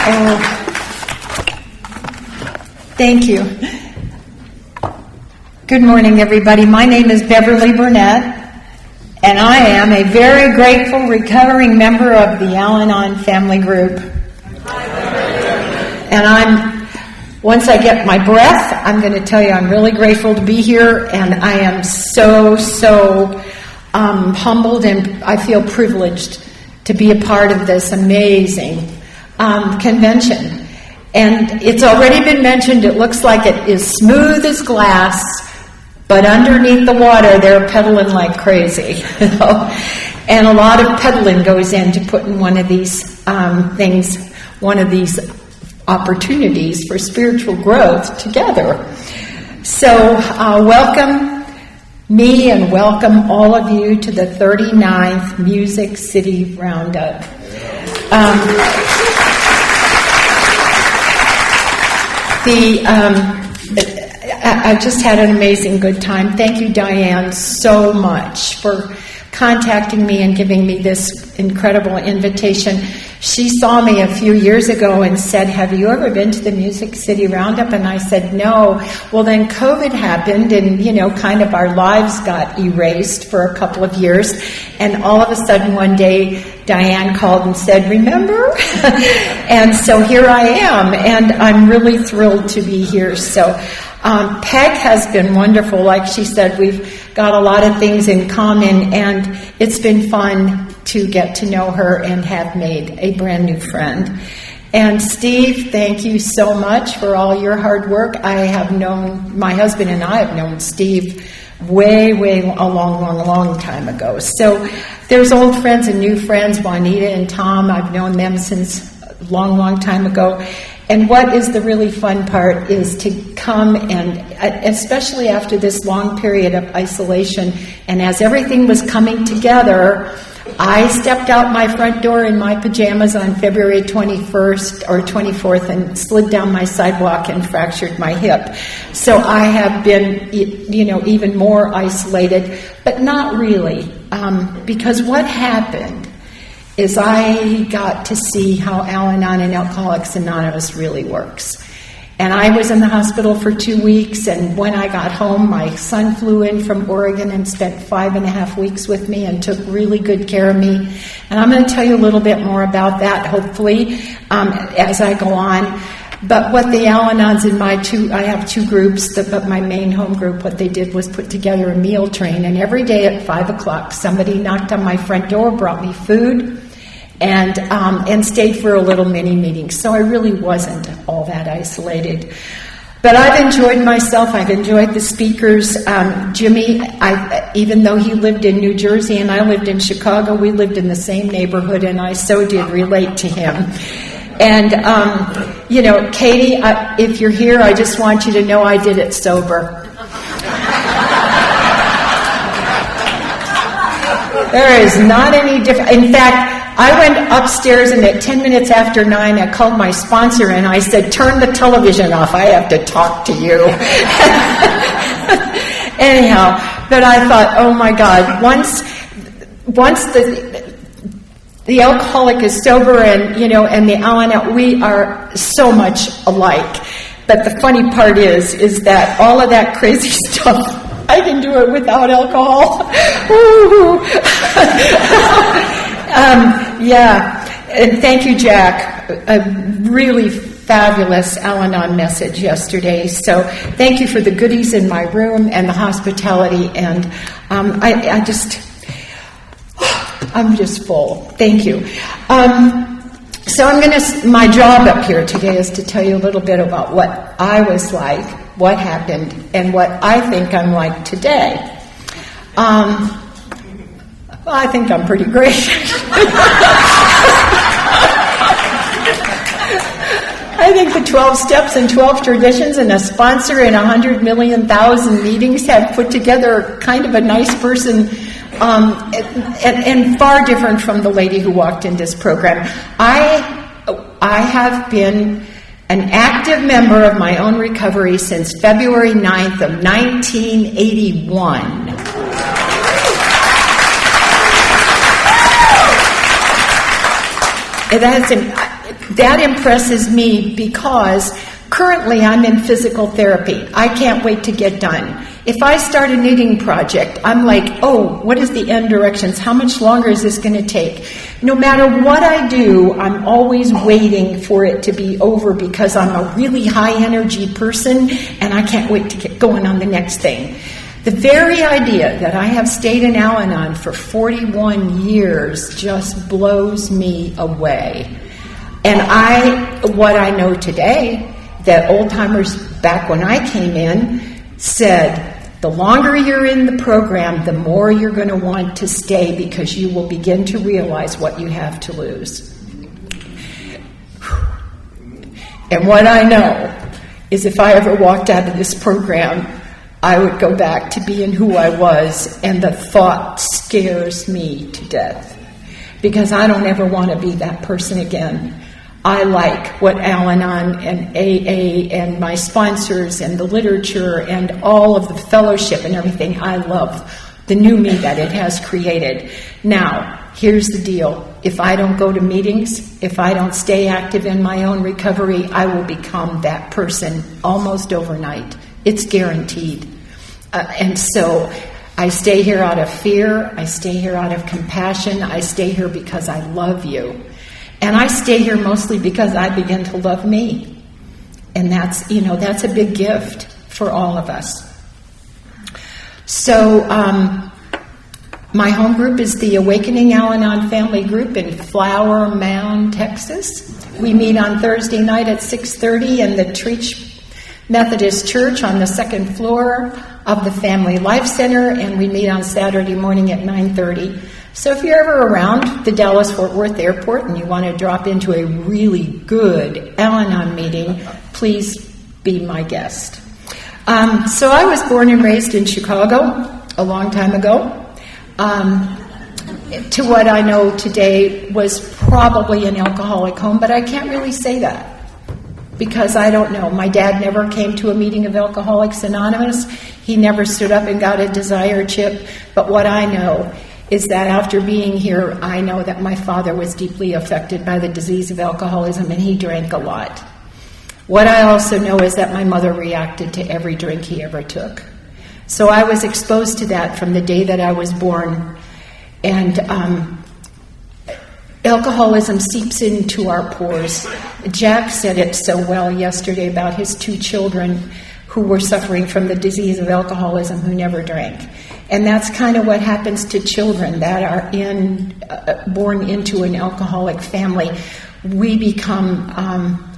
Oh, thank you. Good morning, everybody. My name is Beverly Burnett, and I am a very grateful recovering member of the Al-Anon family group. And once I get my breath, I'm going to tell you I'm really grateful to be here, and I am so humbled, and I feel privileged to be a part of this amazing convention. And it's already been mentioned, it looks like it is smooth as glass, but underneath the water they're pedaling like crazy. And a lot of pedaling goes into putting one of these things, one of these opportunities for spiritual growth together. So welcome me and welcome all of you to the 39th Music City Roundup. I just had an amazing good time. Thank you, Diane, so much for contacting me and giving me this incredible invitation. She saw me a few years ago and said, "Have you ever been to the Music City Roundup?" And I said, "No." Well, then COVID happened, and, kind of our lives got erased for a couple of years. And all of a sudden one day, Diane called and said, "Remember?" And so here I am, and I'm really thrilled to be here. So Peg has been wonderful. Like she said, we've got a lot of things in common, and it's been fun to get to know her and have made a brand new friend. And Steve, thank you so much for all your hard work. My husband and I have known Steve way a long time ago. So there's old friends and new friends, Juanita and Tom. I've known them since a long time ago. And what is the really fun part is to come and, especially after this long period of isolation, and as everything was coming together, I stepped out my front door in my pajamas on February 21st or 24th and slid down my sidewalk and fractured my hip. So I have been, even more isolated, but not really, because what happened is I got to see how Al-Anon and Alcoholics Anonymous really works. And I was in the hospital for 2 weeks, and when I got home, my son flew in from Oregon and spent 5.5 weeks with me and took really good care of me. And I'm going to tell you a little bit more about that, hopefully, as I go on. But what the Al-Anons in I have two groups, but my main home group, what they did was put together a meal train, and every day at 5 o'clock, somebody knocked on my front door, brought me food, and stayed for a little mini meeting. So I really wasn't all that isolated. But I've enjoyed myself. I've enjoyed the speakers. Jimmy, even though he lived in New Jersey and I lived in Chicago, we lived in the same neighborhood, and I so did relate to him. And, Katie, if you're here, I just want you to know I did it sober. There is not any difference. In fact, I went upstairs, and at 10 minutes after 9, I called my sponsor, and I said, "Turn the television off. I have to talk to you." Anyhow, but I thought, oh my God, once the alcoholic is sober, and the Al-Anon, we are so much alike. But the funny part is that all of that crazy stuff, I can do it without alcohol. And thank you, Jack. A really fabulous Al-Anon message yesterday. So thank you for the goodies in my room and the hospitality. And I'm just full. Thank you. So my job up here today is to tell you a little bit about what I was like, what happened, and what I think I'm like today. I think I'm pretty great. I think the 12 steps and 12 traditions and a sponsor and 100 million thousand meetings have put together kind of a nice person, and far different from the lady who walked in this program. I have been an active member of my own recovery since February 9th of 1981. that impresses me because currently I'm in physical therapy. I can't wait to get done. If I start a knitting project, I'm like, oh, what is the end directions? How much longer is this going to take? No matter what I do, I'm always waiting for it to be over because I'm a really high energy person and I can't wait to get going on the next thing. The very idea that I have stayed in Al-Anon for 41 years just blows me away. And what I know today, that old-timers back when I came in said, the longer you're in the program, the more you're going to want to stay because you will begin to realize what you have to lose. And what I know is if I ever walked out of this program, I would go back to being who I was, and the thought scares me to death because I don't ever want to be that person again. I like what Al-Anon and AA and my sponsors and the literature and all of the fellowship and everything. I love the new me that it has created. Now, here's the deal. If I don't go to meetings, if I don't stay active in my own recovery, I will become that person almost overnight. It's guaranteed. And so I stay here out of fear. I stay here out of compassion. I stay here because I love you. And I stay here mostly because I begin to love me. And that's a big gift for all of us. So my home group is the Awakening Al-Anon Family Group in Flower Mound, Texas. We meet on Thursday night at 6:30 in the Treach Methodist Church on the second floor of the Family Life Center, and we meet on Saturday morning at 9:30. So if you're ever around the Dallas-Fort Worth airport and you want to drop into a really good Al-Anon meeting, please be my guest. So I was born and raised in Chicago a long time ago. To what I know today was probably an alcoholic home, but I can't really say that because I don't know. My dad never came to a meeting of Alcoholics Anonymous. He never stood up and got a desire chip. But what I know is that after being here, I know that my father was deeply affected by the disease of alcoholism, and he drank a lot. What I also know is that my mother reacted to every drink he ever took. So I was exposed to that from the day that I was born. And alcoholism seeps into our pores. Jack said it so well yesterday about his 2 children who were suffering from the disease of alcoholism who never drank. And that's kind of what happens to children that are born into an alcoholic family. We become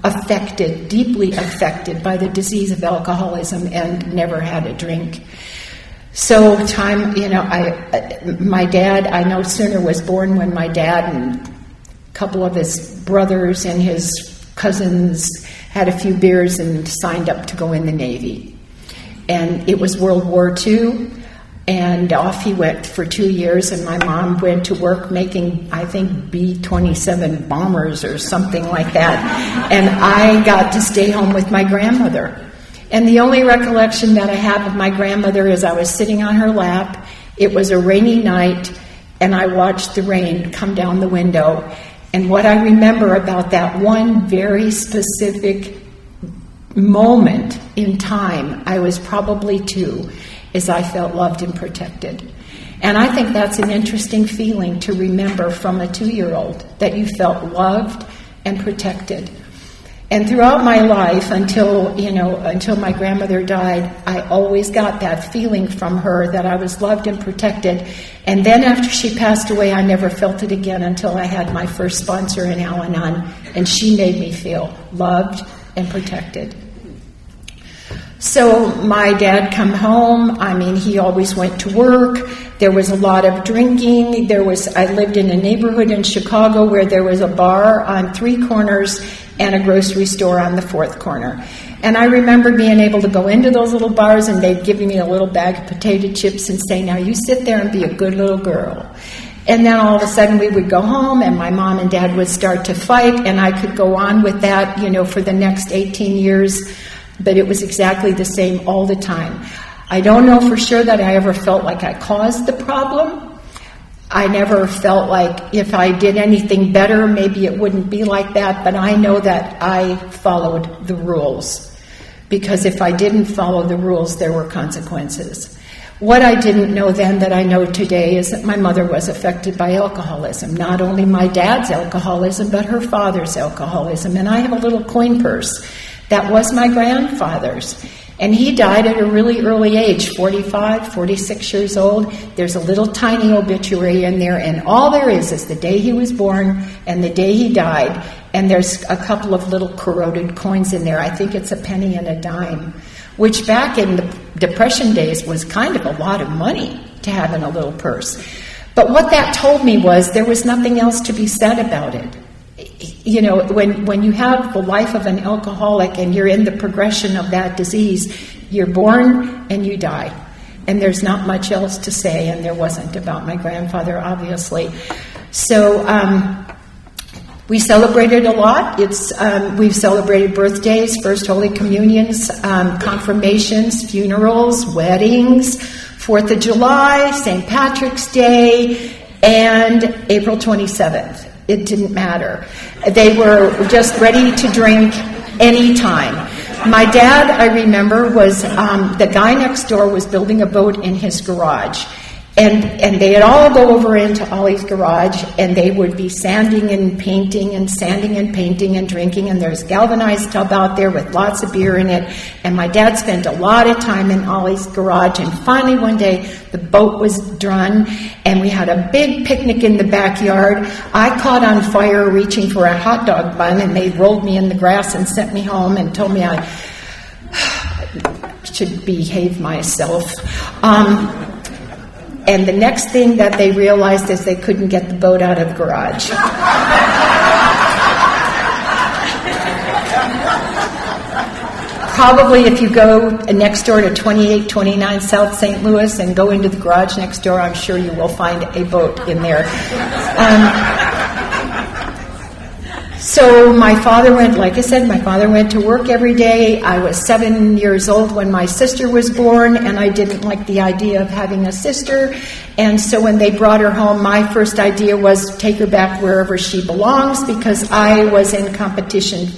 affected, deeply affected by the disease of alcoholism and never had a drink. So my dad, I no sooner was born when my dad and a couple of his brothers and his cousins had a few beers and signed up to go in the Navy. And it was World War II. And off he went for 2 years, and my mom went to work making, I think, B-27 bombers or something like that. And I got to stay home with my grandmother. And the only recollection that I have of my grandmother is I was sitting on her lap. It was a rainy night, and I watched the rain come down the window. And what I remember about that one very specific moment in time, I was probably 2, is I felt loved and protected. And I think that's an interesting feeling to remember from a 2-year-old, that you felt loved and protected. And throughout my life, until my grandmother died, I always got that feeling from her that I was loved and protected. And then after she passed away, I never felt it again until I had my first sponsor in Al-Anon, and she made me feel loved and protected. So my dad come home. He always went to work. There was a lot of drinking. I lived in a neighborhood in Chicago where there was a bar on 3 corners and a grocery store on the 4th corner. And I remember being able to go into those little bars, and they'd give me a little bag of potato chips and say, now you sit there and be a good little girl. And then all of a sudden we would go home, and my mom and dad would start to fight, and I could go on with that, for the next 18 years. But it was exactly the same all the time. I don't know for sure that I ever felt like I caused the problem. I never felt like if I did anything better, maybe it wouldn't be like that, but I know that I followed the rules. Because if I didn't follow the rules, there were consequences. What I didn't know then that I know today is that my mother was affected by alcoholism. Not only my dad's alcoholism, but her father's alcoholism. And I have a little coin purse that was my grandfather's. And he died at a really early age, 45, 46 years old. There's a little tiny obituary in there, and all there is the day he was born and the day he died. And there's a couple of little corroded coins in there. I think it's a penny and a dime, which back in the Depression days was kind of a lot of money to have in a little purse. But what that told me was there was nothing else to be said about it. You know, when you have the life of an alcoholic and you're in the progression of that disease, you're born and you die. And there's not much else to say, and there wasn't about my grandfather, obviously. So we celebrated a lot. We've celebrated birthdays, First Holy Communions, confirmations, funerals, weddings, 4th of July, St. Patrick's Day, and April 27th. It didn't matter. They were just ready to drink anytime. My dad, I remember, was the guy next door was building a boat in his garage. And they'd all go over into Ollie's garage, and they would be sanding and painting and drinking, and there's a galvanized tub out there with lots of beer in it. And my dad spent a lot of time in Ollie's garage, and finally one day the boat was done, and we had a big picnic in the backyard. I caught on fire reaching for a hot dog bun, and they rolled me in the grass and sent me home and told me I should behave myself. And the next thing that they realized is they couldn't get the boat out of the garage. Probably if you go next door to 2829 South St. Louis and go into the garage next door, I'm sure you will find a boat in there. So my father went, like I said, my father went to work every day. I was 7 years old when my sister was born, and I didn't like the idea of having a sister. And so when they brought her home, my first idea was take her back wherever she belongs, because I was in competition.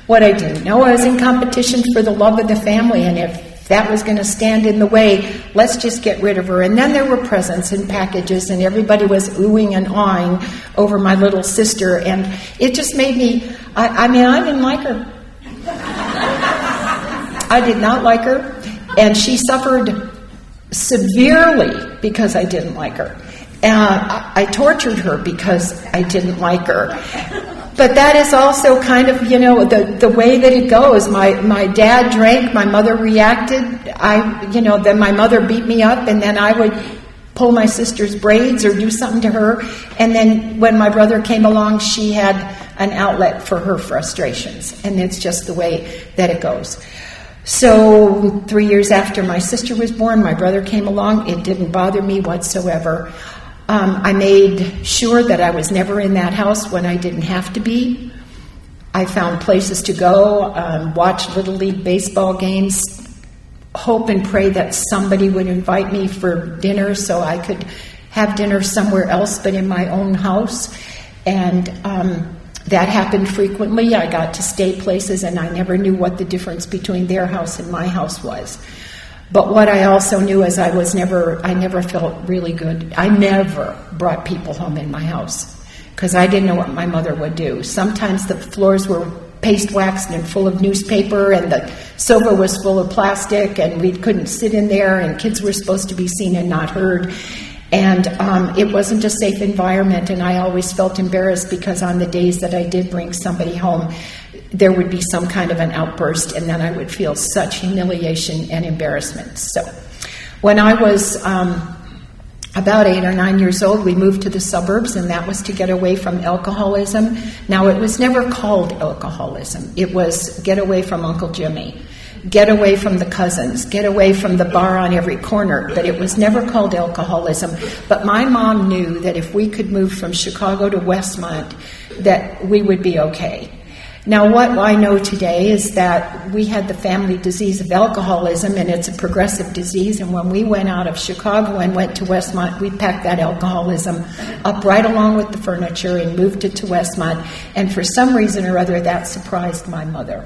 What I didn't know, I was in competition for the love of the family, and if that was going to stand in the way, let's just get rid of her. And then there were presents and packages, and everybody was oohing and awing over my little sister, and it just made me, I didn't like her. I did not like her, and she suffered severely because I didn't like her. I tortured her because I didn't like her. But that is also kind of, the way that it goes. My dad drank, my mother reacted, then my mother beat me up, and then I would pull my sister's braids or do something to her. And then when my brother came along, she had an outlet for her frustrations. And it's just the way that it goes. So 3 years after my sister was born, my brother came along. It didn't bother me whatsoever. I made sure that I was never in that house when I didn't have to be. I found places to go, watch Little League baseball games, hope and pray that somebody would invite me for dinner so I could have dinner somewhere else but in my own house. And that happened frequently. I got to stay places, and I never knew what the difference between their house and my house was. But what I also knew is I never felt really good. I never brought people home in my house because I didn't know what my mother would do. Sometimes the floors were paste waxed and full of newspaper, and the sofa was full of plastic, and we couldn't sit in there, and kids were supposed to be seen and not heard. And it wasn't a safe environment, and I always felt embarrassed because on the days that I did bring somebody home, there would be some kind of an outburst, and then I would feel such humiliation and embarrassment. So when I was about 8 or 9 years old, we moved to the suburbs, and that was to get away from alcoholism. Now, it was never called alcoholism. It was get away from Uncle Jimmy, get away from the cousins, get away from the bar on every corner, but it was never called alcoholism. But my mom knew that if we could move from Chicago to Westmont, that we would be okay. Now, what I know today is that we had the family disease of alcoholism, and it's a progressive disease. And when we went out of Chicago and went to Westmont, we packed that alcoholism up right along with the furniture and moved it to Westmont. And for some reason or other, that surprised my mother.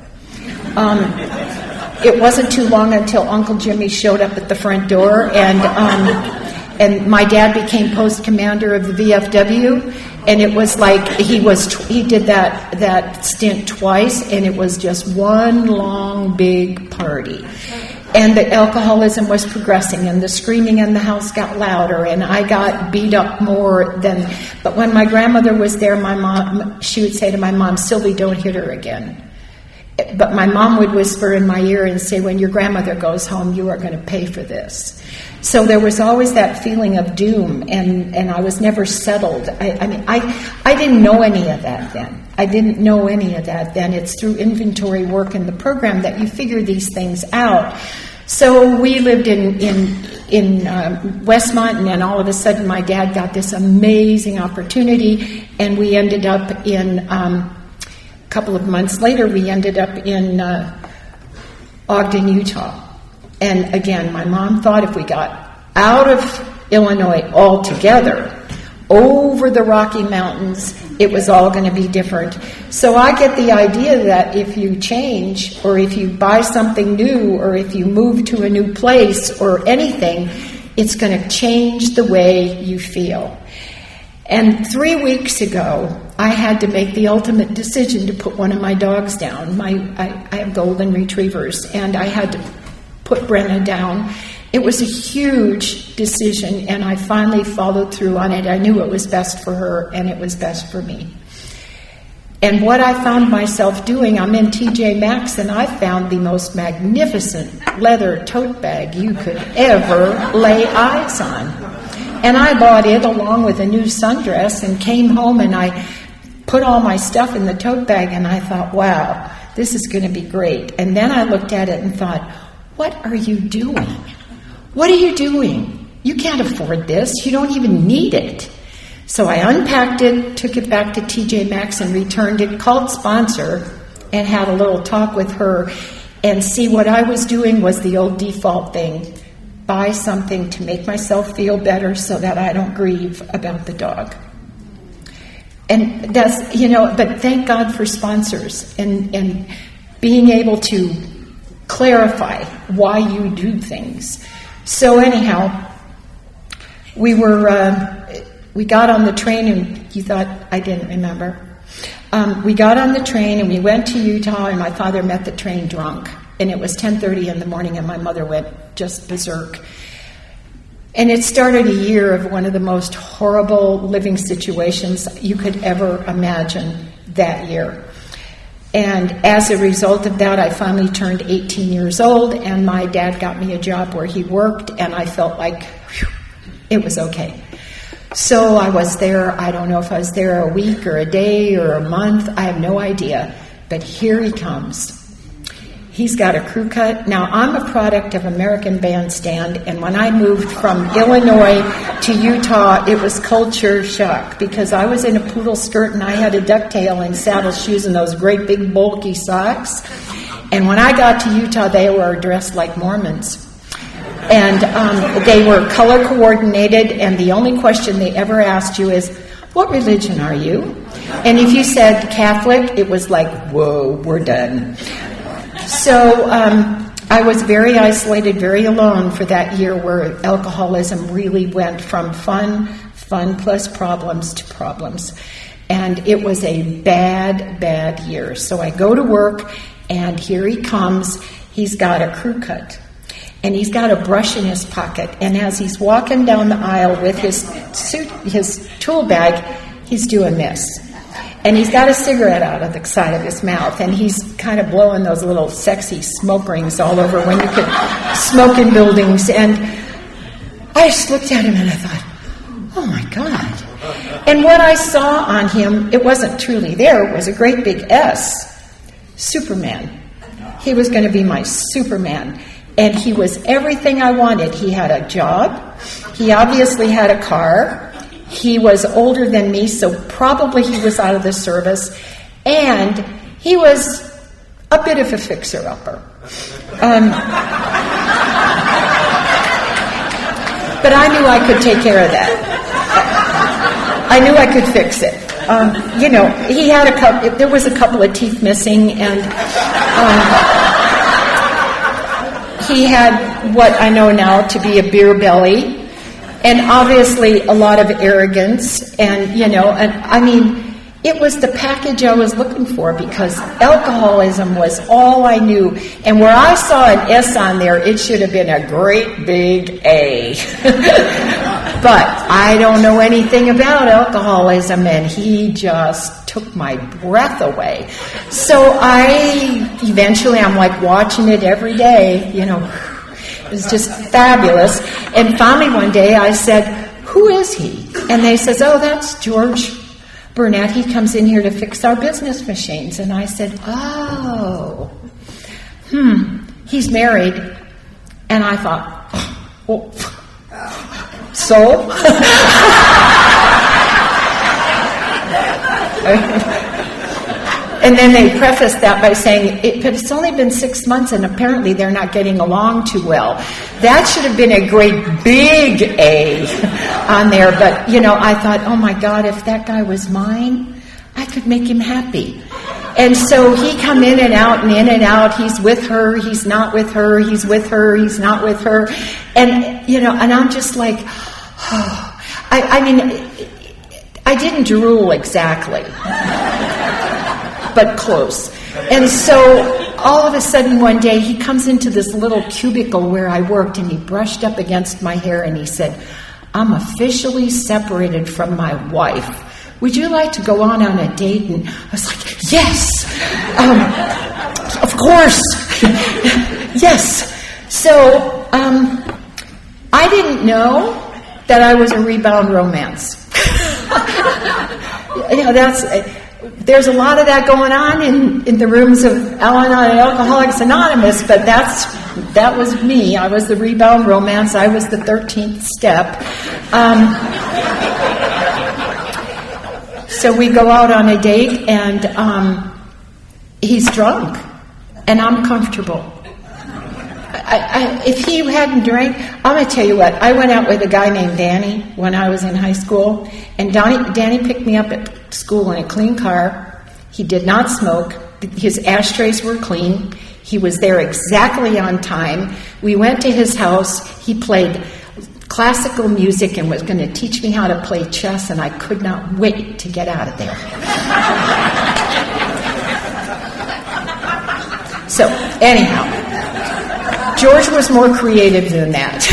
It wasn't too long until Uncle Jimmy showed up at the front door, and my dad became post commander of the VFW, and it was like he did that stint twice, and it was just one long big party. And the alcoholism was progressing, and the screaming in the house got louder, and I got beat up more than. But when my grandmother was there, she would say to my mom, "Sylvie, don't hit her again." But my mom would whisper in my ear and say, "When your grandmother goes home, you are going to pay for this." So there was always that feeling of doom, and I was never settled. I didn't know any of that then. It's through inventory work in the program that you figure these things out. So we lived in Westmont, and then all of a sudden my dad got this amazing opportunity, and we ended up in... A couple of months later, we ended up in Ogden, Utah. And again, my mom thought if we got out of Illinois altogether, over the Rocky Mountains, it was all going to be different. So I get the idea that if you change, or if you buy something new, or if you move to a new place, or anything, it's going to change the way you feel. And 3 weeks ago, I had to make the ultimate decision to put one of my dogs down. I have golden retrievers, and I had to put Brenna down. It was a huge decision, and I finally followed through on it. I knew it was best for her, and it was best for me. And what I found myself doing, I'm in TJ Maxx, and I found the most magnificent leather tote bag you could ever lay eyes on. And I bought it along with a new sundress and came home, and I put all my stuff in the tote bag, and I thought, wow, this is going to be great. And then I looked at it and thought, what are you doing? What are you doing? You can't afford this. You don't even need it. So I unpacked it, took it back to TJ Maxx and returned it, called sponsor, and had a little talk with her. And see, what I was doing was the old default thing. Buy something to make myself feel better so that I don't grieve about the dog. And that's, but thank God for sponsors and being able to clarify why you do things. So anyhow, we got on the train, and you thought I didn't remember. We got on the train and we went to Utah, and my father met the train drunk. And it was 10:30 in the morning, and my mother went just berserk. And it started a year of one of the most horrible living situations you could ever imagine that year. And as a result of that, I finally turned 18 years old, and my dad got me a job where he worked, and I felt like it was okay. So I was there. I don't know if I was there a week or a day or a month. I have no idea. But here he comes. He's got a crew cut. Now, I'm a product of American Bandstand, and when I moved from Illinois to Utah, it was culture shock, because I was in a poodle skirt, and I had a ducktail and saddle shoes and those great big bulky socks. And when I got to Utah, they were dressed like Mormons. And they were color coordinated, and the only question they ever asked you is, what religion are you? And if you said Catholic, it was like, whoa, we're done. So I was very isolated, very alone for that year, where alcoholism really went from fun plus problems to problems. And it was a bad, bad year. So I go to work, and here he comes. He's got a crew cut, and he's got a brush in his pocket. And as he's walking down the aisle with his tool bag, he's doing this. And he's got a cigarette out of the side of his mouth, and he's kind of blowing those little sexy smoke rings all over when you could smoke in buildings. And I just looked at him and I thought, oh my God. And what I saw on him, it wasn't truly there, it was a great big S. Superman. He was going to be my Superman. And he was everything I wanted. He had a job. He obviously had a car. He was older than me, so probably he was out of the service. And He was a bit of a fixer-upper. But I knew I could take care of that. I knew I could fix it. He had there was a couple of teeth missing, and he had what I know now to be a beer belly, and obviously a lot of arrogance, and it was the package I was looking for, because alcoholism was all I knew. And where I saw an S on there, it should have been a great big A. But I don't know anything about alcoholism, and he just took my breath away. So I'm like watching it every day, It was just fabulous. And finally one day I said, "Who is he?" And they says, "Oh, that's George Burnett. He comes in here to fix our business machines." And I said, "Oh, he's married." And I thought, well, so? And then they prefaced that by saying, but it's only been 6 months and apparently they're not getting along too well. That should have been a great big A on there. But, I thought, oh my God, if that guy was mine, I could make him happy. And so he come in and out and in and out. He's with her, he's not with her, he's with her, he's not with her. And, and I'm just like, oh. I didn't drool exactly, but close. And so all of a sudden one day he comes into this little cubicle where I worked, and he brushed up against my hair and he said, "I'm officially separated from my wife. Would you like to go on a date?" And I was like, yes, of course, yes. So I didn't know that I was a rebound romance. There's a lot of that going on in the rooms of Al-Anon and Alcoholics Anonymous, but that was me. I was the rebound romance. I was the 13th step. So we go out on a date, and he's drunk, and I'm comfortable. If he hadn't drank, I'm going to tell you what, I went out with a guy named Danny when I was in high school, and Danny picked me up at school in a clean car. He did not smoke. His ashtrays were clean. He was there exactly on time. We went to his house. He played classical music and was going to teach me how to play chess, and I could not wait to get out of there. So, anyhow, George was more creative than that.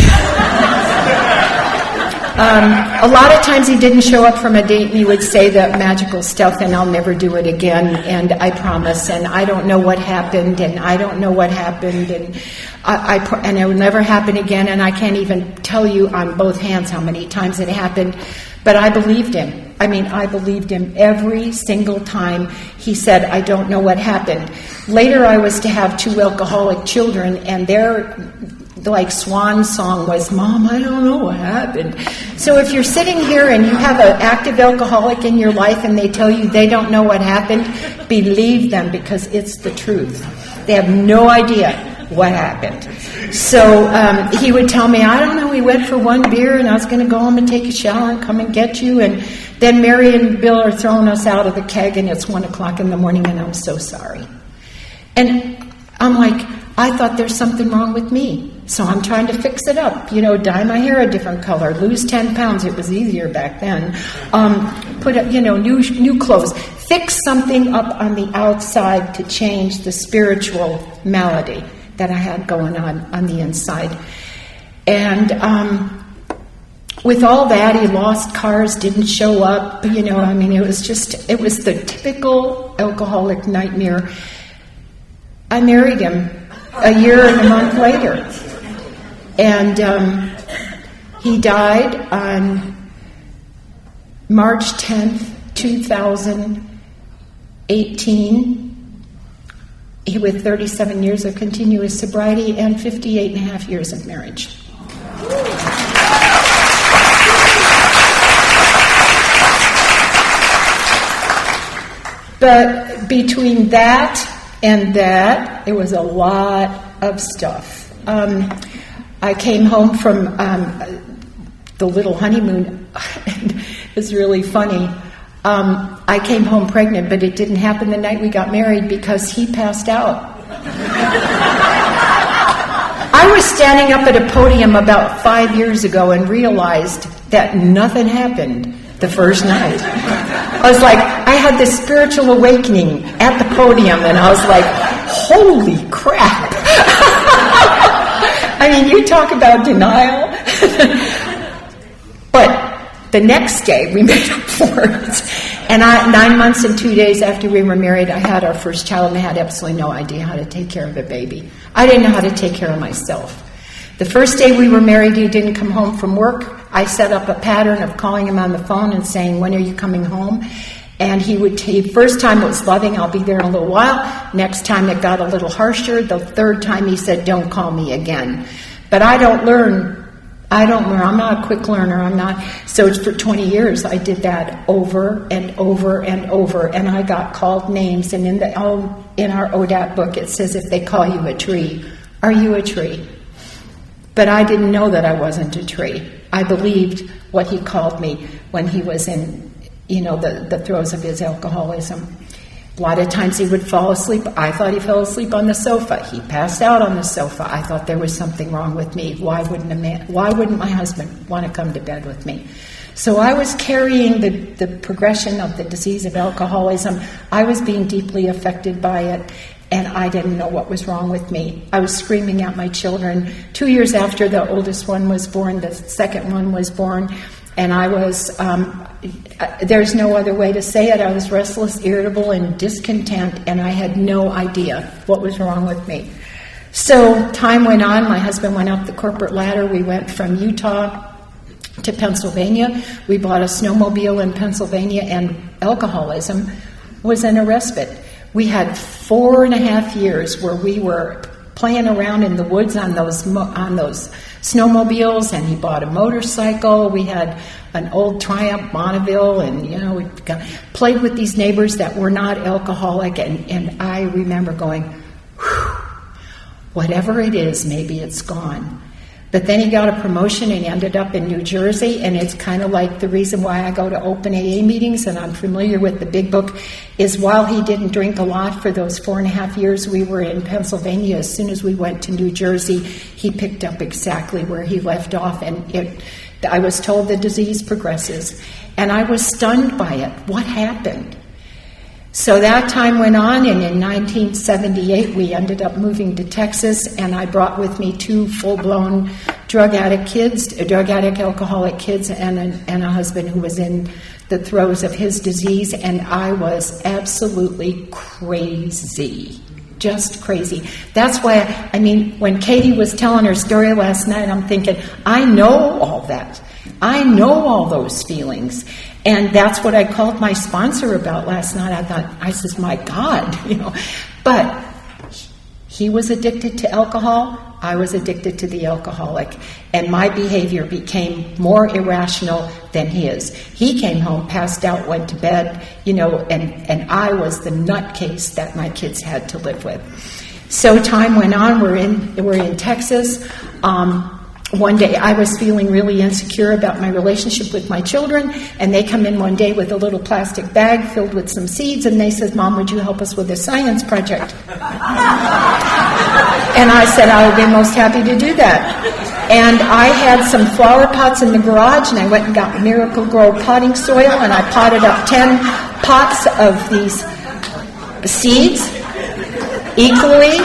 A lot of times he didn't show up from a date, and he would say the magical stuff, and I'll never do it again, and I promise, and I don't know what happened, and I don't know what happened, and and it will never happen again, and I can't even tell you on both hands how many times it happened, but I believed him. I believed him every single time he said, "I don't know what happened." Later I was to have 2 alcoholic children, and their swan song was, "Mom, I don't know what happened." So if you're sitting here and you have an active alcoholic in your life and they tell you they don't know what happened, believe them, because it's the truth. They have no idea what happened. So he would tell me, "I don't know, we went for 1 beer and I was going to go home and take a shower and come and get you, and then Mary and Bill are throwing us out of the keg and it's 1 o'clock in the morning and I'm so sorry." And I'm like, I thought there's something wrong with me. So I'm trying to fix it up, dye my hair a different color, lose 10 pounds. It was easier back then. Put up, new clothes. Fix something up on the outside to change the spiritual malady that I had going on the inside. And with all that, he lost cars, didn't show up, it was the typical alcoholic nightmare. I married him a year and a month later. And he died on March 10th, 2018, with 37 years of continuous sobriety and 58 and a half years of marriage. But between that and that, it was a lot of stuff. I came home from the little honeymoon. It's really funny. I came home pregnant, but it didn't happen the night we got married because he passed out. I was standing up at a podium about 5 years ago and realized that nothing happened the first night. I was like, I had this spiritual awakening at the podium, and I was like, holy crap. I mean, you talk about denial. But the next day, we made up for it. And 9 months and 2 days after we were married, I had our first child, and I had absolutely no idea how to take care of a baby. I didn't know how to take care of myself. The first day we were married, he didn't come home from work. I set up a pattern of calling him on the phone and saying, when are you coming home? And first time it was loving, I'll be there in a little while. Next time it got a little harsher. The third time he said, don't call me again. But I don't learn. I'm not a quick learner. So for 20 years I did that over and over and over. And I got called names. And in our ODAT book it says, if they call you a tree, are you a tree? But I didn't know that I wasn't a tree. I believed what he called me when he was in, the throes of his alcoholism. A lot of times he would fall asleep. I thought he fell asleep on the sofa. He passed out on the sofa. I thought there was something wrong with me. Why wouldn't my husband want to come to bed with me? So I was carrying the progression of the disease of alcoholism. I was being deeply affected by it, and I didn't know what was wrong with me. I was screaming at my children. 2 years after the oldest one was born, the second one was born, and I was, there's no other way to say it, I was restless, irritable, and discontent, and I had no idea what was wrong with me. So time went on. My husband went up the corporate ladder. We went from Utah to Pennsylvania. We bought a snowmobile in Pennsylvania, and alcoholism was in a respite. We had 4.5 years where we were playing around in the woods on those snowmobiles, and he bought a motorcycle. We had an old Triumph Bonneville, and we played with these neighbors that were not alcoholic, and I remember going, whew, whatever it is, maybe it's gone. But then he got a promotion and ended up in New Jersey, and it's kind of like the reason why I go to open AA meetings, and I'm familiar with the big book, is while he didn't drink a lot for those 4.5 years we were in Pennsylvania, as soon as we went to New Jersey, he picked up exactly where he left off, and I was told the disease progresses, and I was stunned by it. What happened? So that time went on, and in 1978 we ended up moving to Texas, and I brought with me 2 full-blown drug addict alcoholic kids, and a husband who was in the throes of his disease, and I was absolutely crazy. Just crazy. That's why, when Katie was telling her story last night, I'm thinking, I know all that. I know all those feelings. And that's what I called my sponsor about last night. I said, my God, But he was addicted to alcohol. I was addicted to the alcoholic. And my behavior became more irrational than his. He came home, passed out, went to bed, and I was the nutcase that my kids had to live with. So time went on. We're in Texas. One day I was feeling really insecure about my relationship with my children, and they come in one day with a little plastic bag filled with some seeds, and they said, Mom, would you help us with a science project? And I said, I would be most happy to do that. And I had some flower pots in the garage, and I went and got Miracle Grow potting soil, and I potted up 10 pots of these seeds equally,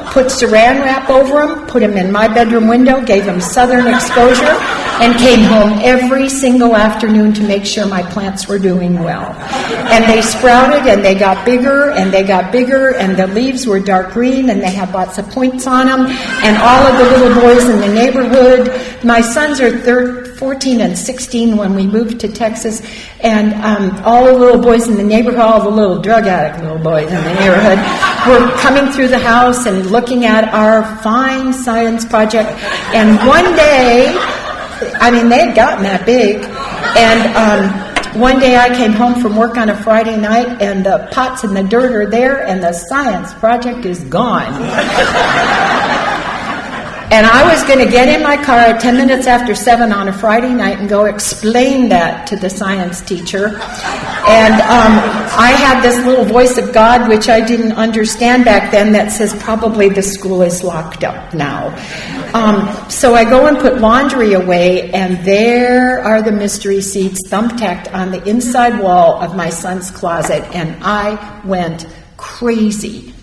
put saran wrap over them, put them in my bedroom window, gave them southern exposure, and came home every single afternoon to make sure my plants were doing well. And they sprouted, and they got bigger, and they got bigger, and the leaves were dark green, and they had lots of points on them, and all of the little boys in the neighborhood, my sons are 14 and 16 when we moved to Texas, and all the little boys in the neighborhood, all the little drug addict little boys in the neighborhood, were coming through the house and looking at our fine science project. And one day, they had gotten that big, and One day I came home from work on a Friday night, and the pots and the dirt are there, and the science project is gone. And I was going to get in my car at 10 minutes after 7 on a Friday night and go explain that to the science teacher. And I had this little voice of God, which I didn't understand back then, that says probably the school is locked up now. So I go and put laundry away, and there are the mystery seeds thumbtacked on the inside wall of my son's closet, and I went crazy.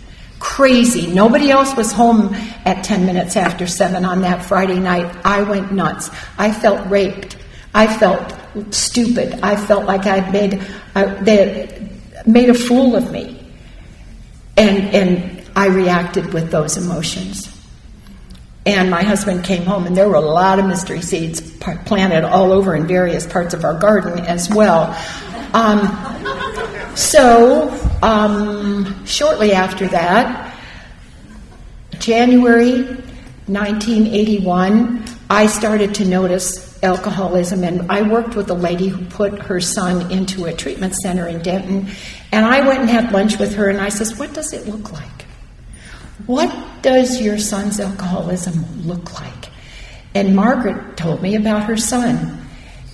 Nobody else was home at 10 minutes after 7 on that Friday night. I went nuts. I felt raped. I felt stupid. I felt like they made a fool of me. And I reacted with those emotions. And my husband came home, and there were a lot of mystery seeds planted all over in various parts of our garden as well. Shortly after that, January 1981, I started to notice alcoholism, and I worked with a lady who put her son into a treatment center in Denton, and I went and had lunch with her, and I says, what does it look like? What does your son's alcoholism look like? And Margaret told me about her son,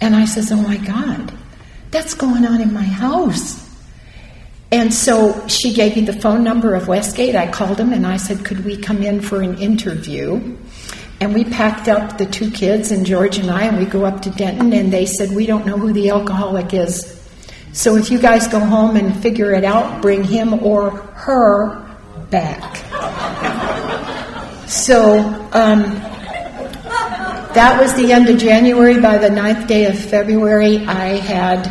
and I says, oh my God, that's going on in my house. And so she gave me the phone number of Westgate. I called him and I said, could we come in for an interview? And we packed up the 2 kids and George and I, and we go up to Denton, and they said, we don't know who the alcoholic is. So if you guys go home and figure it out, bring him or her back. So that was the end of January. By the 9th day of February, I had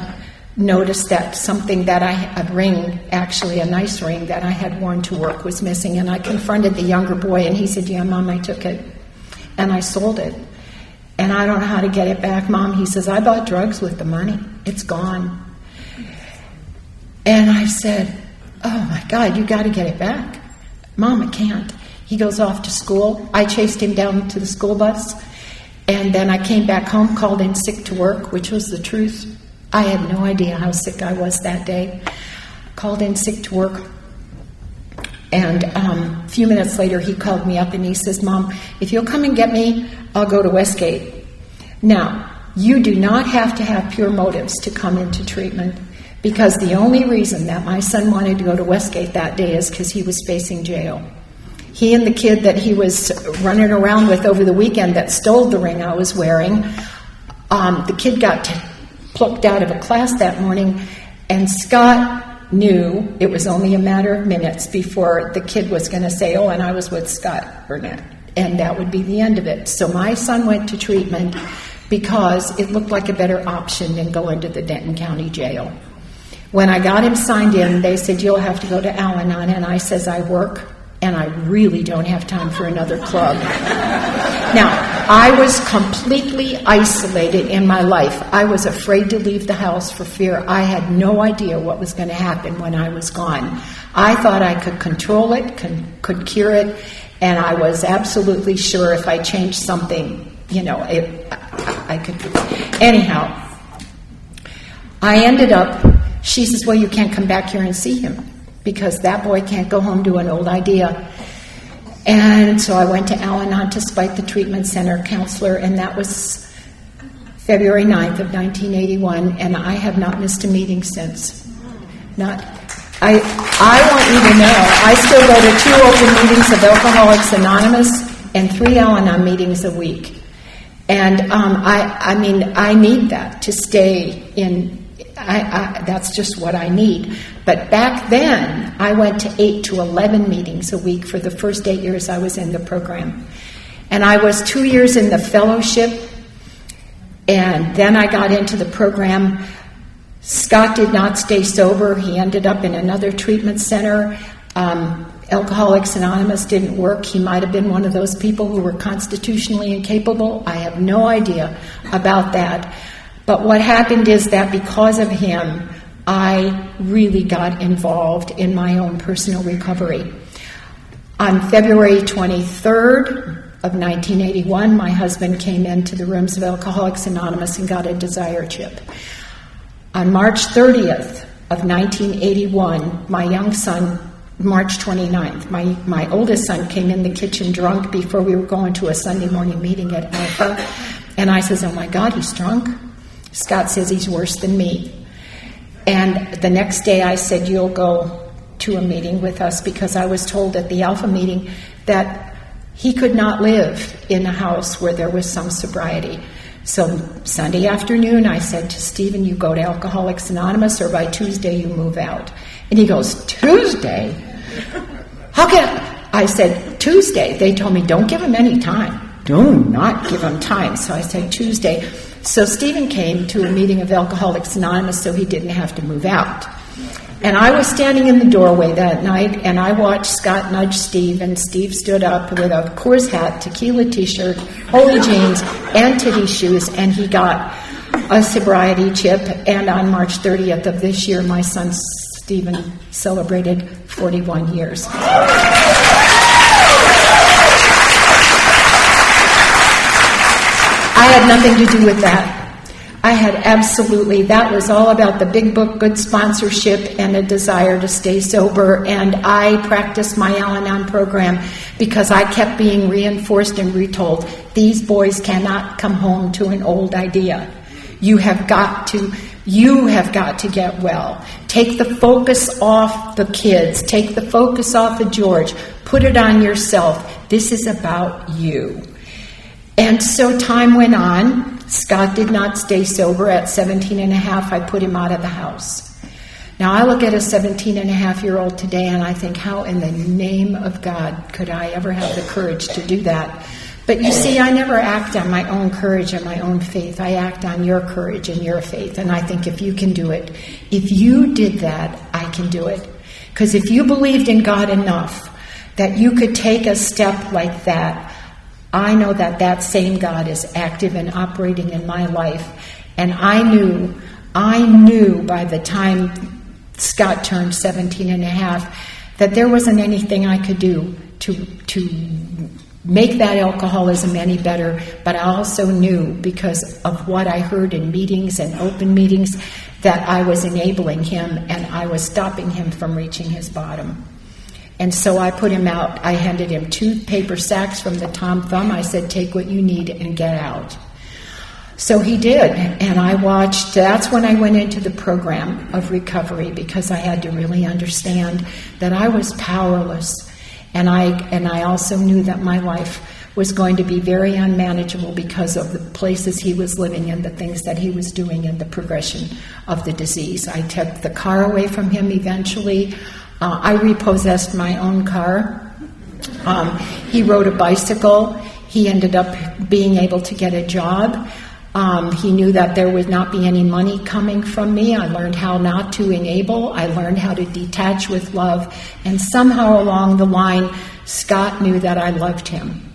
noticed that something that a ring, actually a nice ring that I had worn to work, was missing. And I confronted the younger boy, and he said, yeah, Mom, I took it. And I sold it. And I don't know how to get it back, Mom. He says, I bought drugs with the money. It's gone. And I said, oh my God, you got to get it back. Mom, I can't. He goes off to school. I chased him down to the school bus. And then I came back home, called in sick to work, which was the truth. I had no idea how sick I was that day. Called in sick to work. And a few minutes later, he called me up and he says, Mom, if you'll come and get me, I'll go to Westgate. Now, you do not have to have pure motives to come into treatment, because the only reason that my son wanted to go to Westgate that day is because he was facing jail. He and the kid that he was running around with over the weekend that stole the ring I was wearing, the kid got plucked out of a class that morning, and Scott knew it was only a matter of minutes before the kid was going to say, oh, and I was with Scott Burnett, and that would be the end of it. So my son went to treatment because it looked like a better option than going to the Denton County Jail. When I got him signed in, they said, you'll have to go to Al-Anon, and I says, I work, and I really don't have time for another club. Now, I was completely isolated in my life. I was afraid to leave the house for fear. I had no idea what was going to happen when I was gone. I thought I could control it, could cure it, and I was absolutely sure if I changed something, I could. Anyhow, I ended up, she says, well, you can't come back here and see him because that boy can't go home to an old idea. And so I went to Al-Anon to spite the treatment center counselor, and that was February 9th of 1981, and I have not missed a meeting since. I want you to know, I still go to 2 open meetings of Alcoholics Anonymous and 3 Al-Anon meetings a week. And I need that to stay in. That's just what I need. But back then, I went to 8 to 11 meetings a week for the first 8 years I was in the program. And I was 2 years in the fellowship, and then I got into the program. Scott did not stay sober. He ended up in another treatment center. Alcoholics Anonymous didn't work. He might have been one of those people who were constitutionally incapable. I have no idea about that. But what happened is that because of him, I really got involved in my own personal recovery. On February 23rd of 1981, my husband came into the rooms of Alcoholics Anonymous and got a desire chip. I was 2 years in the fellowship, and then I got into the program. Scott did not stay sober. He might have been one of those people who were constitutionally incapable. I have no idea about that. But what happened is that because of him, I really got involved in my own personal recovery. On February 23rd of 1981, my husband came into the rooms of Alcoholics Anonymous and got a desire chip. On March 30th of 1981, my young son, March 29th, my oldest son came in the kitchen drunk before we were going to a Sunday morning meeting at Alpha. And I says, oh my God, he's drunk? Scott says he's worse than me. And the next day I said, you'll go to a meeting with us, because I was told at the Alpha meeting that he could not live in a house where there was some sobriety. So Sunday afternoon I said to Stephen, you go to Alcoholics Anonymous, or by Tuesday you move out. And he goes, Tuesday? How can I said, Tuesday. They told me, don't give him any time. Do not give him time. So I said, Tuesday. So Stephen came to a meeting of Alcoholics Anonymous so he didn't have to move out. And I was standing in the doorway that night, and I watched Scott nudge Steve, and Steve stood up with a Coors hat, tequila t-shirt, holy jeans, and titty shoes, and he got a sobriety chip. And on March 30th of this year, my son Stephen celebrated 41 years. I had nothing to do with that. I had absolutely, that was all about the big book, good sponsorship, and a desire to stay sober. And I practiced my Al-Anon program because I kept being reinforced and retold, these boys cannot come home to an old idea. You have got to get well. Take the focus off the kids. Take the focus off of George. Put it on yourself. This is about you. And so time went on. Scott did not stay sober. At 17 and a half, I put him out of the house. Now, I look at a 17-and-a-half-year-old today, and I think, how in the name of God could I ever have the courage to do that? But you see, I never act on my own courage and my own faith. I act on your courage and your faith. And I think if you can do it, if you did that, I can do it. Because if you believed in God enough that you could take a step like that, I know that that same God is active and operating in my life. And I knew by the time Scott turned 17 and a half that there wasn't anything I could do to make that alcoholism any better. But I also knew, because of what I heard in meetings and open meetings, that I was enabling him and I was stopping him from reaching his bottom. And so I put him out. I handed him 2 paper sacks from the Tom Thumb. I said, take what you need and get out. So he did. And I watched. That's when I went into the program of recovery, because I had to really understand that I was powerless. And I also knew that my life was going to be very unmanageable because of the places he was living and the things that he was doing and the progression of the disease. I took the car away from him eventually. I repossessed my own car. He rode a bicycle. He ended up being able to get a job. He knew that there would not be any money coming from me. I learned how not to enable. I learned how to detach with love. And somehow along the line, Scott knew that I loved him.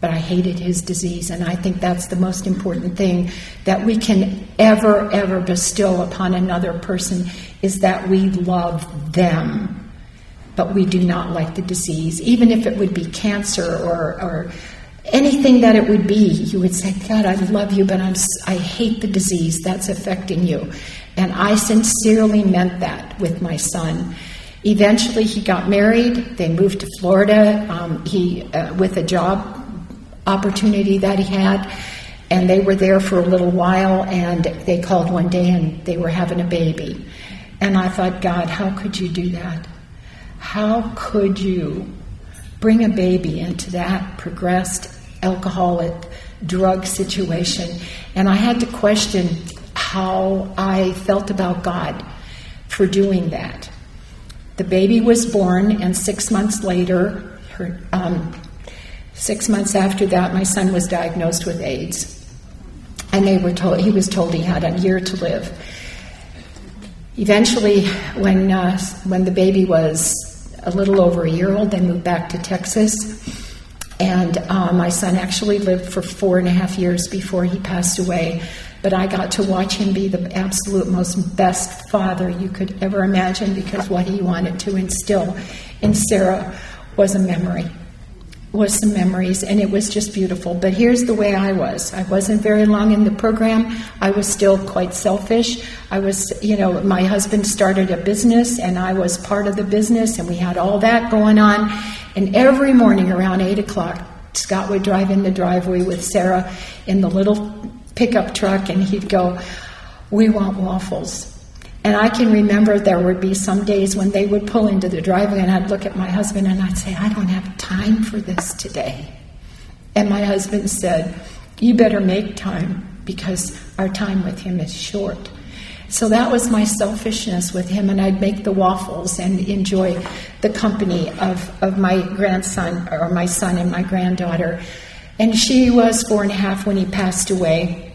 But I hated his disease. And I think that's the most important thing that we can ever bestow upon another person, is that we love them. But we do not like the disease. Even if it would be cancer or anything that it would be, you would say, God, I love you, but I hate the disease that's affecting you. And I sincerely meant that with my son. Eventually, he got married. They moved to Florida with a job opportunity that he had. And they were there for a little while, and they called one day, and they were having a baby. And I thought, God, how could you do that? How could you bring a baby into that progressed alcoholic drug situation? And I had to question how I felt about God for doing that. The baby was born, and 6 months later, 6 months after that, my son was diagnosed with AIDS. And he was told he had a year to live. Eventually, when the baby was a little over a year old, they moved back to Texas. And my son actually lived for 4.5 years before he passed away. But I got to watch him be the absolute most best father you could ever imagine, because what he wanted to instill in Sarah was a memory. was some memories, and it was just beautiful. But here's the way I was. I wasn't very long in the program. I was still quite selfish. I was, my husband started a business, and I was part of the business, and we had all that going on. And every morning around 8 o'clock, Scott would drive in the driveway with Sarah in the little pickup truck, and he'd go, "We want waffles." And I can remember there would be some days when they would pull into the driveway, and I'd look at my husband and I'd say, "I don't have time for this today." And my husband said, "You better make time, because our time with him is short." So that was my selfishness with him, and I'd make the waffles and enjoy the company of my grandson, or my son and my granddaughter. And she was 4.5 when he passed away.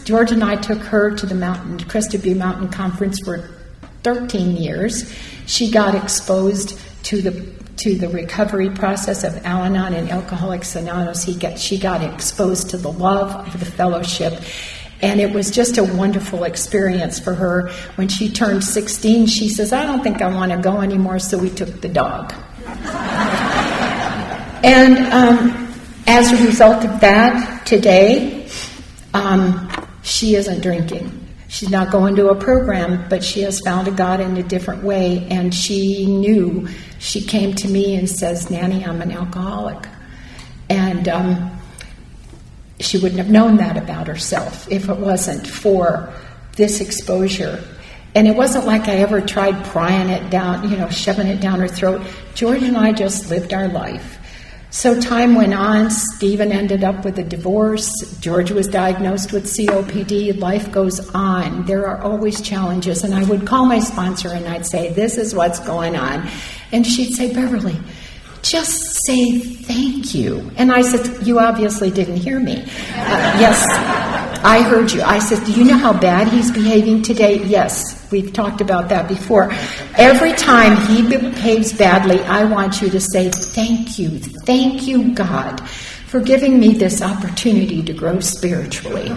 George and I took her to the Crested Butte Mountain Conference for 13 years. She got exposed to the recovery process of Al-Anon and Alcoholics Anonymous. She got exposed to the love of the fellowship. And it was just a wonderful experience for her. When she turned 16, she says, "I don't think I want to go anymore," so we took the dog. And as a result of that, today, she isn't drinking. She's not going to a program, but she has found a God in a different way. And she came to me and says, "Nanny, I'm an alcoholic." And she wouldn't have known that about herself if it wasn't for this exposure. And it wasn't like I ever tried prying it down, shoving it down her throat. George and I just lived our life. So time went on. Stephen ended up with a divorce. George was diagnosed with COPD. Life goes on. There are always challenges. And I would call my sponsor and I'd say, "This is what's going on." And she'd say, "Beverly, just say thank you." And I said, "You obviously didn't hear me." "Yes, I heard you." I said, "Do you know how bad he's behaving today?" "Yes, we've talked about that before." "Every time he behaves badly, I want you to say thank you. Thank you, God, for giving me this opportunity to grow spiritually."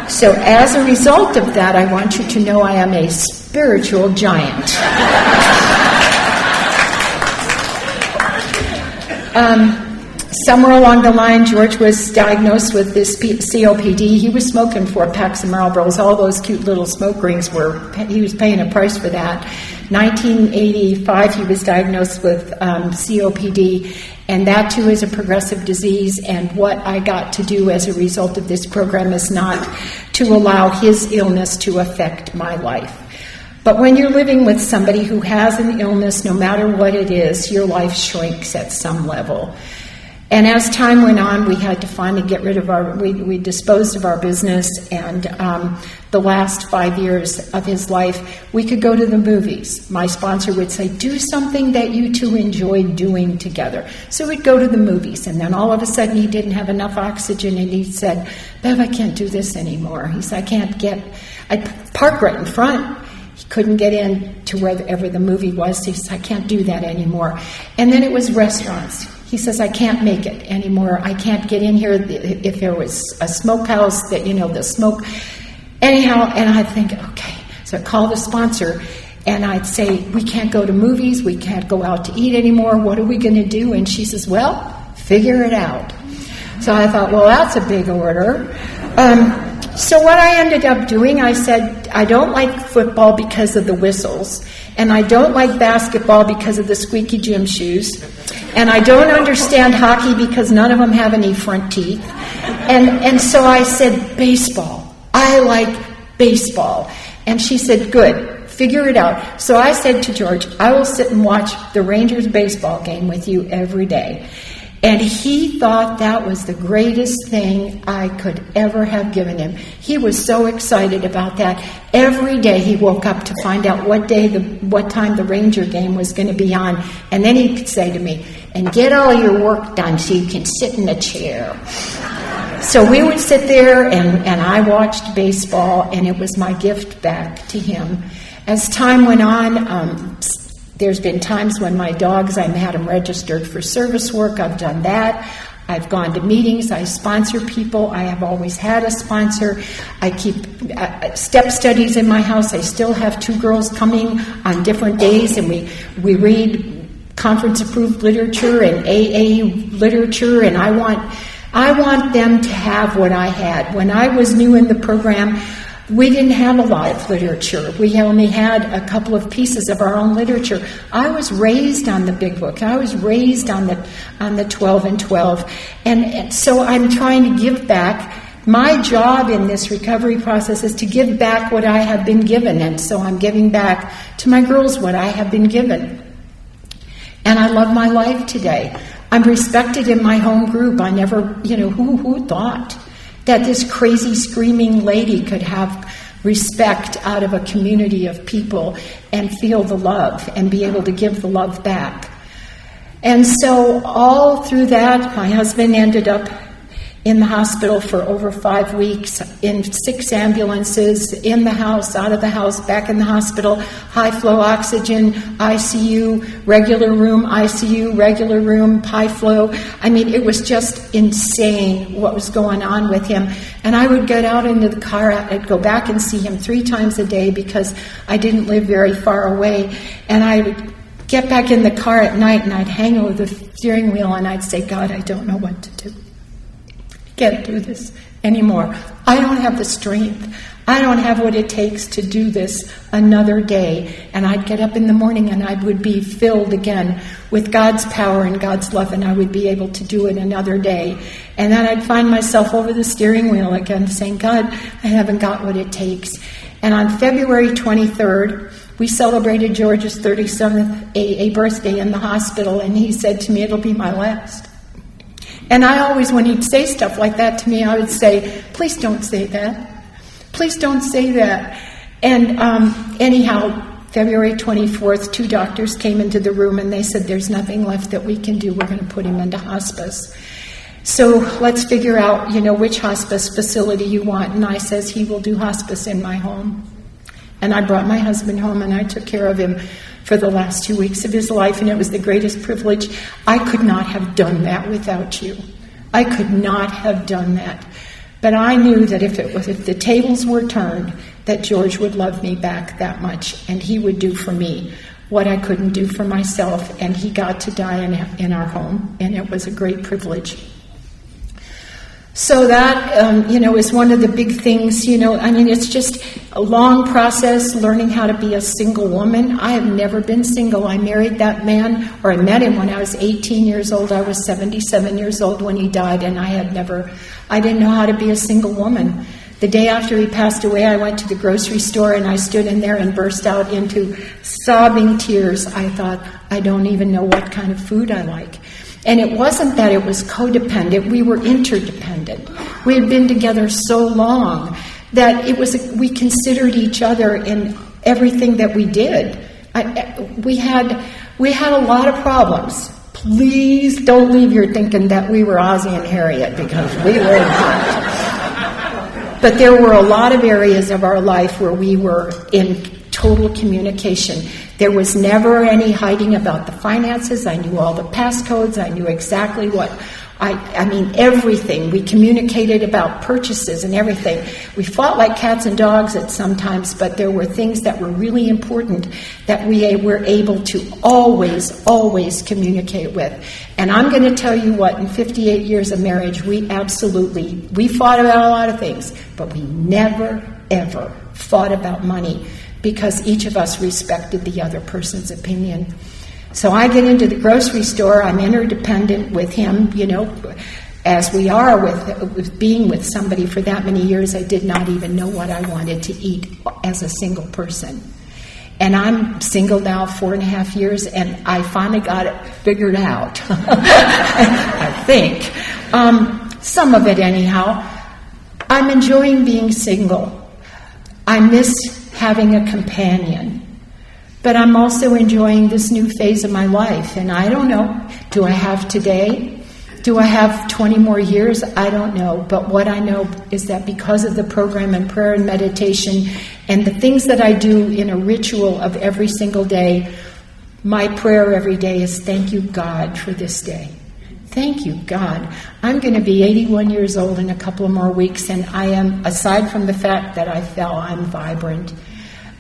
So as a result of that, I want you to know I am a spiritual giant. Somewhere along the line, George was diagnosed with this COPD. He was smoking 4 packs of Marlboros. All those cute little smoke rings he was paying a price for that. 1985, he was diagnosed with COPD, and that too is a progressive disease. And what I got to do as a result of this program is not to allow his illness to affect my life. But when you're living with somebody who has an illness, no matter what it is, your life shrinks at some level. And as time went on, we had to finally get rid of we disposed of our business, and the last 5 years of his life, we could go to the movies. My sponsor would say, "Do something that you two enjoy doing together." So we'd go to the movies, and then all of a sudden he didn't have enough oxygen, and he said, "Bev, I can't do this anymore." He said, I'd park right in front. He couldn't get in to wherever the movie was. He says, "I can't do that anymore." And then it was restaurants. He says, "I can't make it anymore. I can't get in here. If there was a smokehouse, the smoke." Anyhow, and I'd think, okay. So I'd call the sponsor, and I'd say, "We can't go to movies. We can't go out to eat anymore. What are we going to do?" And she says, "Well, figure it out." So I thought, well, that's a big order. So what I ended up doing, I said, I don't like football because of the whistles, and I don't like basketball because of the squeaky gym shoes, and I don't understand hockey because none of them have any front teeth. And so I said, baseball. I like baseball. And she said, "Good, figure it out." So I said to George, "I will sit and watch the Rangers baseball game with you every day." And he thought that was the greatest thing I could ever have given him. He was so excited about that. Every day he woke up to find out what time the Ranger game was going to be on. And then he'd say to me, "And get all your work done so you can sit in a chair." So we would sit there, and I watched baseball, and it was my gift back to him. As time went on, there's been times when my dogs, I had them registered for service work. I've done that. I've gone to meetings. I sponsor people. I have always had a sponsor. I keep step studies in my house. I still have 2 girls coming on different days, and we read conference-approved literature and AA literature, and I want them to have what I had. When I was new in the program, we didn't have a lot of literature. We only had a couple of pieces of our own literature. I was raised on the big book. I was raised on the 12 and 12. And so I'm trying to give back. My job in this recovery process is to give back what I have been given. And so I'm giving back to my girls what I have been given. And I love my life today. I'm respected in my home group. I never, who thought that this crazy screaming lady could have respect out of a community of people and feel the love and be able to give the love back. And so all through that, my husband ended up in the hospital for over 5 weeks, in 6 ambulances, in the house, out of the house, back in the hospital, high flow oxygen, ICU, regular room, ICU, regular room, high flow. I mean, it was just insane what was going on with him. And I would get out into the car, I'd go back and see him 3 times a day because I didn't live very far away. And I would get back in the car at night and I'd hang over the steering wheel and I'd say, God, I don't know what to do. Can't do this anymore. I don't have the strength. I don't have what it takes to do this another day. And I'd get up in the morning and I would be filled again with God's power and God's love, and I would be able to do it another day. And then I'd find myself over the steering wheel again saying, God, I haven't got what it takes. And on February 23rd, we celebrated George's 37th AA birthday in the hospital, and he said to me, it'll be my last. And I always, when he'd say stuff like that to me, I would say, please don't say that. Please don't say that. And anyhow, February 24th, 2 doctors came into the room and they said, there's nothing left that we can do. We're going to put him into hospice. So let's figure out, which hospice facility you want. And I says, he will do hospice in my home. And I brought my husband home and I took care of him for the last 2 weeks of his life, and it was the greatest privilege. I could not have done that without you. I could not have done that. But I knew that if the tables were turned, that George would love me back that much, and he would do for me what I couldn't do for myself, and he got to die in our home, and it was a great privilege. So that, is one of the big things, it's just a long process learning how to be a single woman. I have never been single. I married that man, or I met him when I was 18 years old. I was 77 years old when he died, and I didn't know how to be a single woman. The day after he passed away, I went to the grocery store, and I stood in there and burst out into sobbing tears. I thought, I don't even know what kind of food I like. And it wasn't that it was codependent, we were interdependent. We had been together so long that we considered each other in everything that we did. We had a lot of problems. Please don't leave here thinking that we were Ozzie and Harriet, because we were not. But there were a lot of areas of our life where we were in total communication. There was never any hiding about the finances. I knew all the passcodes. I knew exactly what, everything. We communicated about purchases and everything. We fought like cats and dogs at some times, but there were things that were really important that we were able to always communicate with. And I'm going to tell you what, in 58 years of marriage, we fought about a lot of things, but we never, ever fought about money, because each of us respected the other person's opinion. So I get into the grocery store, I'm interdependent with him, as we are with being with somebody for that many years. I did not even know what I wanted to eat as a single person. And I'm single now 4.5 years, and I finally got it figured out. I think. Some of it anyhow. I'm enjoying being single. I miss having a companion. But I'm also enjoying this new phase of my life. And I don't know, do I have today? Do I have 20 more years? I don't know. But what I know is that because of the program and prayer and meditation and the things that I do in a ritual of every single day, my prayer every day is, thank you, God, for this day. Thank you, God. I'm going to be 81 years old in a couple of more weeks, and I am, aside from the fact that I fell, I'm vibrant.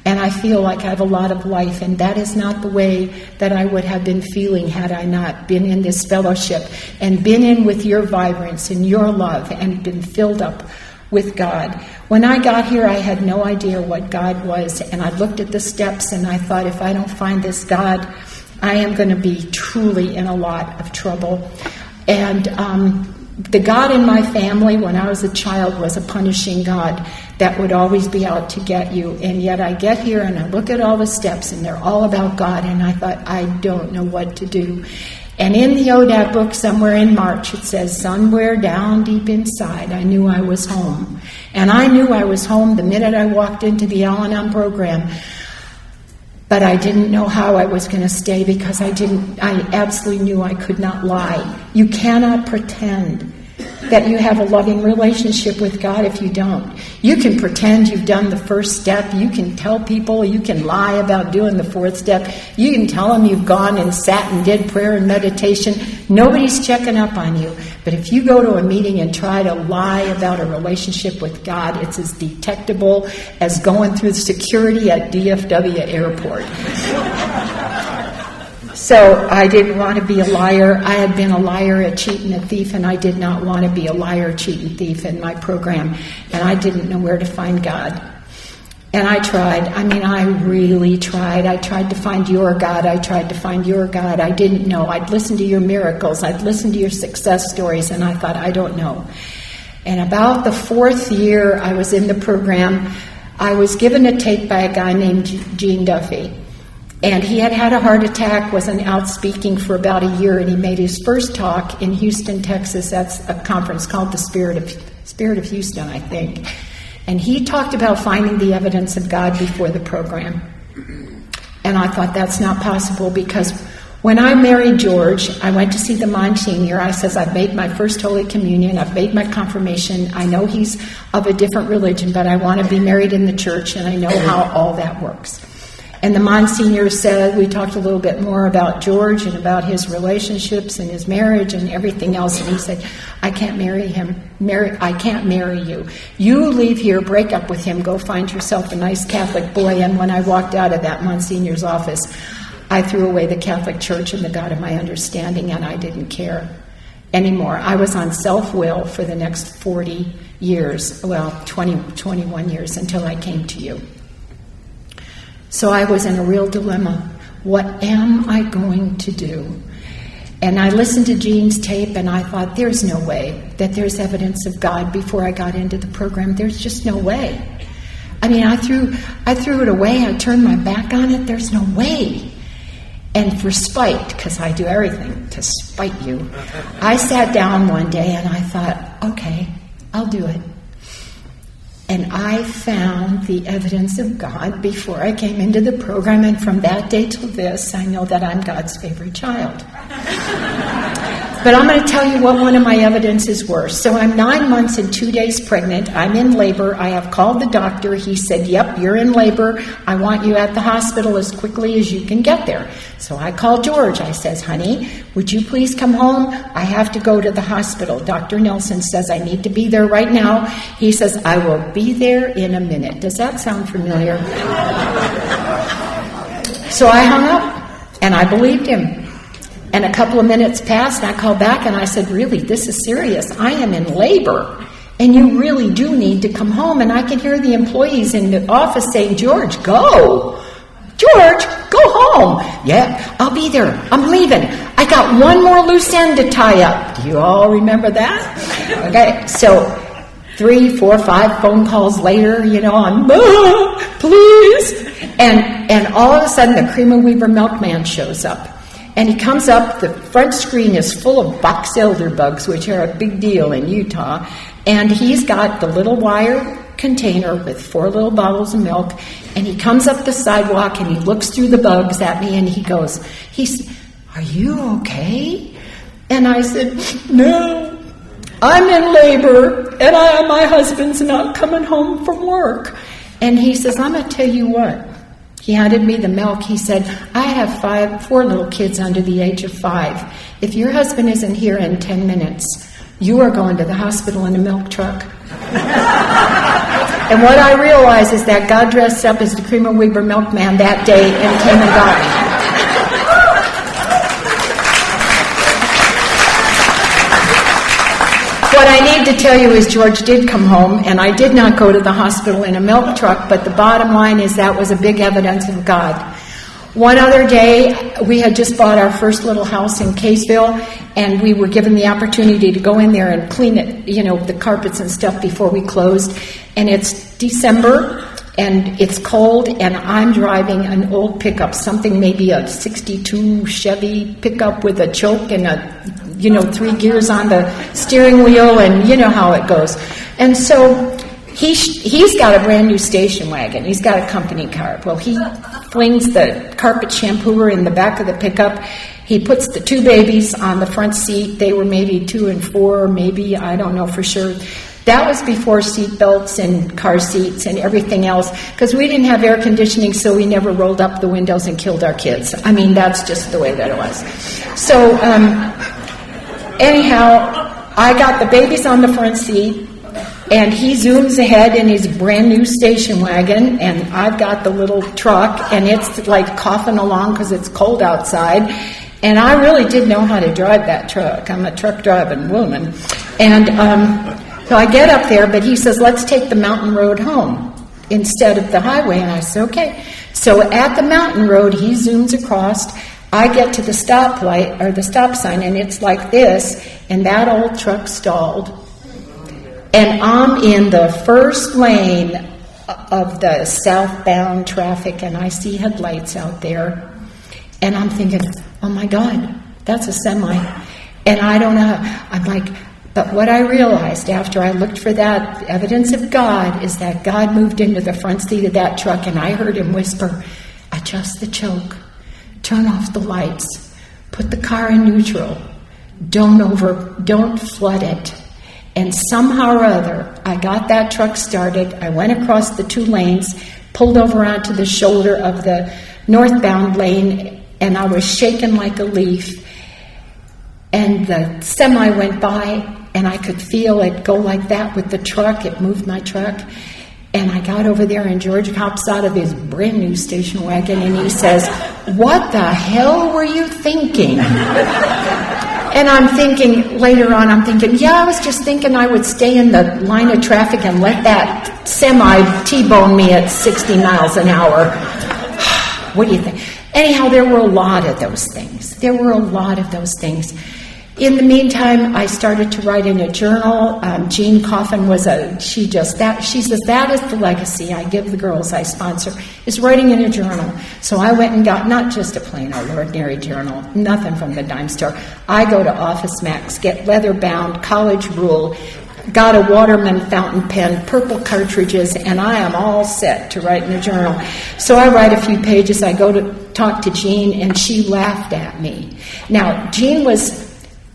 And I feel like I have a lot of life, and that is not the way that I would have been feeling had I not been in this fellowship and been in with your vibrance and your love and been filled up with God. When I got here, I had no idea what God was, and I looked at the steps and I thought, if I don't find this God, I am going to be truly in a lot of trouble. And the God in my family when I was a child was a punishing God that would always be out to get you. And yet I get here and I look at all the steps and they're all about God, and I thought, I don't know what to do. And in the ODAP book, somewhere in March, it says, somewhere down deep inside, I knew I was home. And I knew I was home the minute I walked into the Al-Anon program. But I didn't know how I was going to stay, because I absolutely knew I could not lie. You cannot pretend that you have a loving relationship with God if you don't. You can pretend you've done the first step. You can tell people, you can lie about doing the fourth step. You can tell them you've gone and sat and did prayer and meditation. Nobody's checking up on you. But if you go to a meeting and try to lie about a relationship with God, it's as detectable as going through security at DFW airport. So I didn't want to be a liar. I had been a liar, a cheat, and a thief, and I did not want to be a liar, cheat, and thief in my program. And I didn't know where to find God. And I tried. I really tried. I tried to find your God. I tried to find your God. I didn't know. I'd listen to your miracles. I'd listen to your success stories, and I thought, I don't know. And about the fourth year I was in the program, I was given a tape by a guy named Gene Duffy. And he had had a heart attack, wasn't out speaking for about a year, and he made his first talk in Houston, Texas. That's a conference called the Spirit of Houston, I think. And he talked about finding the evidence of God before the program. And I thought, that's not possible, because when I married George, I went to see the Monsignor. I says, I've made my first Holy Communion, I've made my confirmation, I know he's of a different religion, but I want to be married in the church, and I know how all that works. And the Monsignor said, we talked a little bit more about George and about his relationships and his marriage and everything else. And he said, I can't marry him. I can't marry you. You leave here, break up with him, go find yourself a nice Catholic boy. And when I walked out of that Monsignor's office, I threw away the Catholic Church and the God of my understanding, and I didn't care anymore. I was on self-will for the next 40 years, 21 years, until I came to you. So I was in a real dilemma. What am I going to do? And I listened to Gene's tape, and I thought, there's no way that there's evidence of God before I got into the program. There's just no way. I threw it away. I turned my back on it. There's no way. And for spite, because I do everything to spite you, I sat down one day and I thought, okay, I'll do it. And I found the evidence of God before I came into the program, and from that day till this, I know that I'm God's favorite child. But I'm going to tell you what one of my evidences were. So I'm 9 months and 2 days pregnant. I'm in labor. I have called the doctor. He said, yep, you're in labor. I want you at the hospital as quickly as you can get there. So I called George. I says, honey, would you please come home? I have to go to the hospital. Dr. Nelson says I need to be there right now. He says, I will be there in a minute. Does that sound familiar? So I hung up, and I believed him. And a couple of minutes passed, and I called back, and I said, really, this is serious. I am in labor, and you really do need to come home. And I could hear the employees in the office saying, George, go. George, go home. Yeah, I'll be there. I'm leaving. I got one more loose end to tie up. Do you all remember that? Okay, so 3, 4, 5 phone calls later, I'm, please. And all of a sudden, the Cream of Weaver milkman shows up. And he comes up, the front screen is full of box elder bugs, which are a big deal in Utah. And he's got the little wire container with 4 little bottles of milk. And he comes up the sidewalk and he looks through the bugs at me and he said, are you okay? And I said, no, I'm in labor and my husband's not coming home from work. And he says, I'm going to tell you what. He handed me the milk. He said, I have 4 little kids under the age of 5. If your husband isn't here in 10 minutes, you are going to the hospital in a milk truck. And what I realized is that God dressed up as the Creamer Weber milkman that day and came and got me. What I need to tell you is George did come home, and I did not go to the hospital in a milk truck, but the bottom line is that was a big evidence of God. One other day, we had just bought our first little house in Kaysville, and we were given the opportunity to go in there and clean it, the carpets and stuff before we closed. And it's December, and it's cold, and I'm driving an old pickup, something maybe a 62 Chevy pickup with a choke and 3 gears on the steering wheel, and you know how it goes. And so he's got a brand new station wagon. He's got a company car. Well, he flings the carpet shampooer in the back of the pickup. He puts the 2 babies on the front seat. They were maybe 2 and 4, maybe, I don't know for sure. That was before seat belts and car seats and everything else, because we didn't have air conditioning, so we never rolled up the windows and killed our kids. I mean, that's just the way that it was. So, anyhow, I got the babies on the front seat, and he zooms ahead in his brand new station wagon, and I've got the little truck, and it's like coughing along because it's cold outside. And I really did know how to drive that truck. I'm a truck driving woman. And so I get up there, but he says, let's take the mountain road home instead of the highway. And I said, okay. So at the mountain road, he zooms across. I get to the stoplight or the stop sign, and it's like this, and that old truck stalled. And I'm in the first lane of the southbound traffic, and I see headlights out there. And I'm thinking, oh my God, that's a semi. And I don't know, I'm like, but what I realized after I looked for that evidence of God is that God moved into the front seat of that truck, and I heard him whisper, adjust the choke, turn off the lights, put the car in neutral, don't flood it. And somehow or other, I got that truck started. I went across the 2 lanes, pulled over onto the shoulder of the northbound lane, and I was shaking like a leaf. And the semi went by, and I could feel it go like that with the truck. It moved my truck. And I got over there, and George hops out of his brand new station wagon, and he says, what the hell were you thinking? And I'm thinking, later on, yeah, I was just thinking I would stay in the line of traffic and let that semi T-bone me at 60 miles an hour. What do you think? Anyhow, there were a lot of those things. In the meantime, I started to write in a journal. Jean Coffin she says, that is the legacy I give the girls I sponsor, is writing in a journal. So I went and got not just a plain old ordinary journal, nothing from the dime store. I go to Office Max, get leather-bound, college rule, got a Waterman fountain pen, purple cartridges, and I am all set to write in a journal. So I write a few pages. I go to talk to Jean, and she laughed at me. Now, Jean was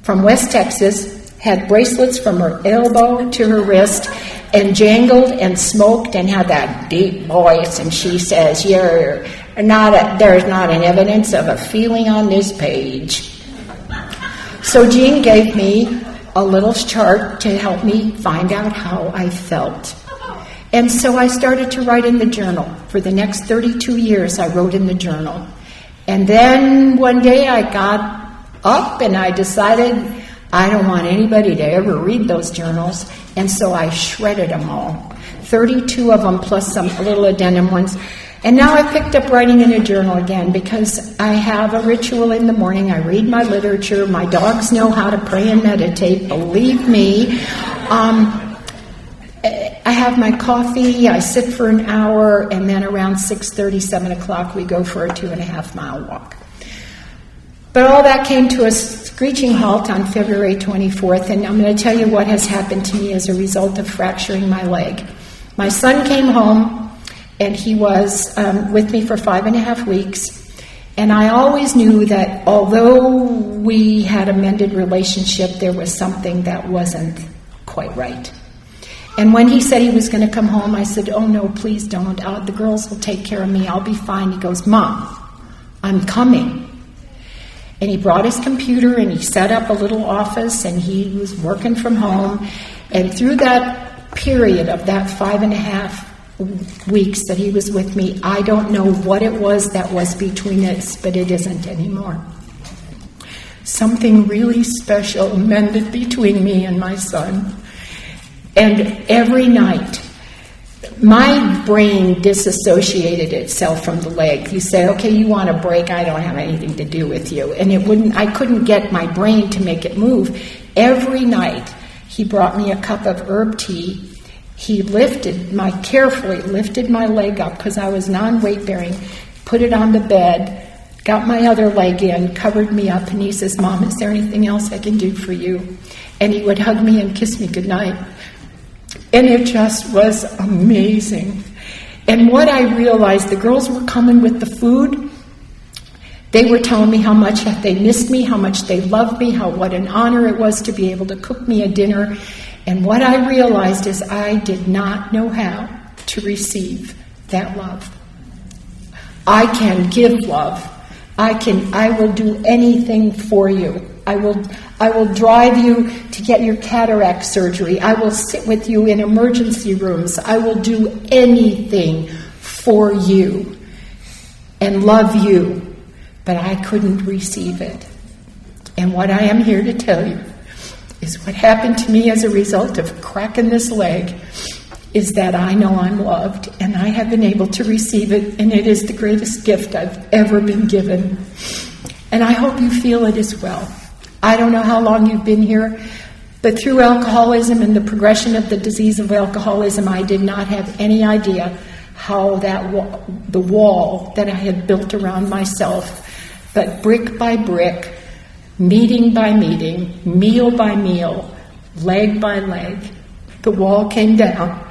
from West Texas, had bracelets from her elbow to her wrist, and jangled and smoked and had that deep voice. And she says, there's not an evidence of a feeling on this page. So Jean gave me a little chart to help me find out how I felt. And so I started to write in the journal. For the next 32 years, I wrote in the journal. And then one day I got up and I decided I don't want anybody to ever read those journals, and so I shredded them all, 32 of them plus some little addendum ones. And now I picked up writing in a journal again because I have a ritual in the morning. I read my literature. My dogs know how to pray and meditate, believe me. I have my coffee, I sit for an hour, and then around 6:30, 7 o'clock, we go for a 2.5-mile walk. But all that came to a screeching halt on February 24th, and I'm going to tell you what has happened to me as a result of fracturing my leg. My son came home, and he was with me for 5.5 weeks, and I always knew that although we had a mended relationship, there was something that wasn't quite right. And when he said he was going to come home, I said, oh no, please don't. The girls will take care of me. I'll be fine. He goes, Mom, I'm coming. And he brought his computer and he set up a little office and he was working from home. And through that period of that 5.5 weeks that he was with me, I don't know what it was that was between us, but it isn't anymore. Something really special mended between me and my son. And every night, my brain disassociated itself from the leg. You say, okay, you want a break, I don't have anything to do with you. And I couldn't get my brain to make it move. Every night, he brought me a cup of herb tea. He carefully lifted my leg up because I was non-weight bearing, put it on the bed, got my other leg in, covered me up, and he says, Mom, is there anything else I can do for you? And he would hug me and kiss me goodnight. And it just was amazing. And what I realized, the girls were coming with the food. They were telling me how much they missed me, how much they loved me, what an honor it was to be able to cook me a dinner. And what I realized is I did not know how to receive that love. I can give love. I will do anything for you. I will drive you to get your cataract surgery. I will sit with you in emergency rooms. I will do anything for you and love you, but I couldn't receive it. And what I am here to tell you is what happened to me as a result of cracking this leg is that I know I'm loved, and I have been able to receive it, and it is the greatest gift I've ever been given. And I hope you feel it as well. I don't know how long you've been here, but through alcoholism and the progression of the disease of alcoholism, I did not have any idea how the wall that I had built around myself, but brick by brick, meeting by meeting, meal by meal, leg by leg, the wall came down.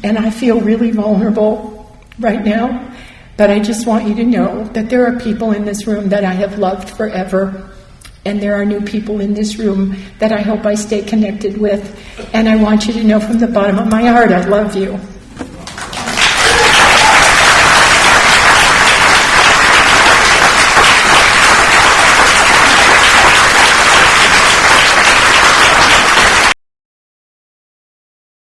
And I feel really vulnerable right now, but I just want you to know that there are people in this room that I have loved forever, and there are new people in this room that I hope I stay connected with, and I want you to know from the bottom of my heart I love you.